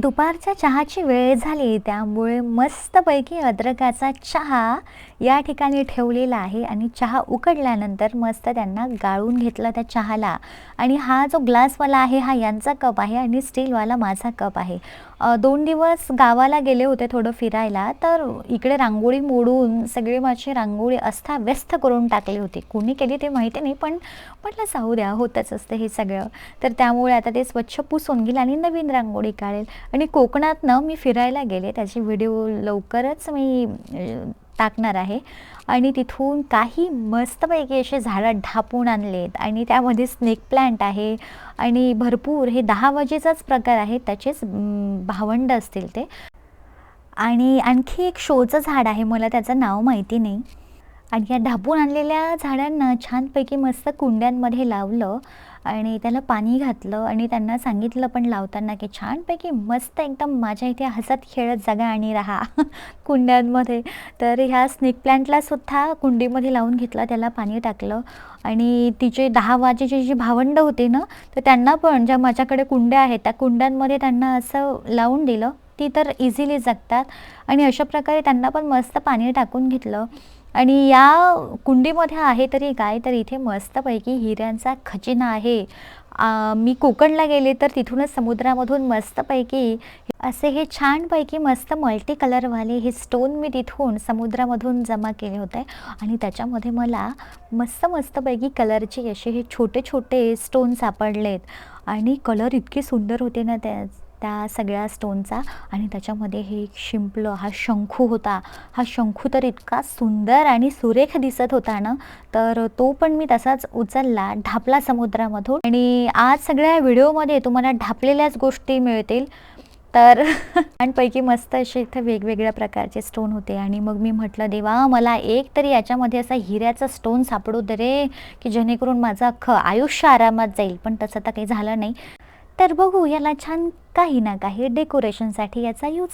दुपारच्या चहाची वेळ झाली, त्यामुळे मस्तपैकी अद्रकाचा चहा या ठिकाणी ठेवलेला आहे आणि चहा उकळल्यानंतर मस्त त्यांना गाळून घेतलं त्या चहाला. आणि हा जो ग्लासवाला आहे हा यांचा कप आहे आणि स्टीलवाला माझा कप आहे. 2 दिवस गावाला गेले होते थोडं फिरायला, तर इकडे रांगोळी मोडून सगळी माझी रांगोळी अस्ताव्यस्त करून टाकली होती. कोणी केली ते माहिती नाही, पण म्हटलं जाऊ द्या, होतच असतं हे सगळं. तर त्यामुळे आता ते स्वच्छ पुसून घेईल आणि नवीन रांगोळी काढेल. आणि कोकणातनं मी फिरायला गेले, त्याची व्हिडिओ लवकरच मी टाकणार आहे. आणि तिथून काही मस्तपैकी असे झाडं ढापून आणलेत आणि त्यामध्ये स्नेक प्लांट आहे आणि भरपूर हे 10 वाजेचाच प्रकार आहे, त्याचेच भावंड असतील ते. आणि आणखी एक शोचं झाड आहे, मला त्याचं नाव माहिती नाही. आणि या ढापून आणलेल्या झाडांना छानपैकी मस्त कुंड्यांमध्ये लावलं आणि त्याला पाणी घातलं आणि त्यांना सांगितलं पण लावताना की छानपैकी मस्त एकदम माझ्या इथे हसत खेळत जगा आणि राहा कुंड्यांमध्ये. तर ह्या स्नेक प्लांटला सुद्धा कुंडीमध्ये लावून घेतलं, त्याला पाणी टाकलं आणि तिचे 10 वाजेचे जे भावंड होते ना, तर त्यांना पण ज्या माझ्याकडे कुंड्या आहेत त्या कुंड्यांमध्ये त्यांना असं लावून दिलं. ती तर इझिली जगतात आणि अशा प्रकारे त्यांना पण मस्त पाणी टाकून घेतलं. आणि या कुंडीमध्ये आहे तरी काय, तर इथे मस्तपैकी हिऱ्यांचा खजिना आहे. मी कोकणला गेले तर तिथूनच समुद्रामधून मस्तपैकी असे हे छानपैकी मस्त मल्टी कलरवाले हे स्टोन मी तिथून समुद्रामधून जमा केले होते आणि त्याच्यामध्ये मला मस्तपैकी कलरचे असे हे छोटे छोटे स्टोन सापडलेत आणि कलर इतके सुंदर होते ना त्या त्या सगळ्या स्टोनचा. आणि त्याच्यामध्ये हे एक शिंपलं हा शंखू होता. हा शंखू तर इतका सुंदर आणि सुरेख दिसत होता ना, तर तो पण मी तसाच उचलला, ढापला समुद्रामधून. आणि आज सगळ्या व्हिडिओमध्ये तुम्हाला ढापलेल्याच गोष्टी मिळतील. तर छानपैकी मस्त असे इथे वेगवेगळ्या प्रकारचे स्टोन होते आणि मग मी म्हटलं, देवा मला एक तरी याच्यामध्ये असा हिऱ्याचा स्टोन सापडू दे रे, की जेणेकरून माझं अख्खं आयुष्य आरामात जाईल. पण तसं तर काही झालं नाही. तर बघू याला छान काही ना काही डेकोरेशनसाठी याचा यूज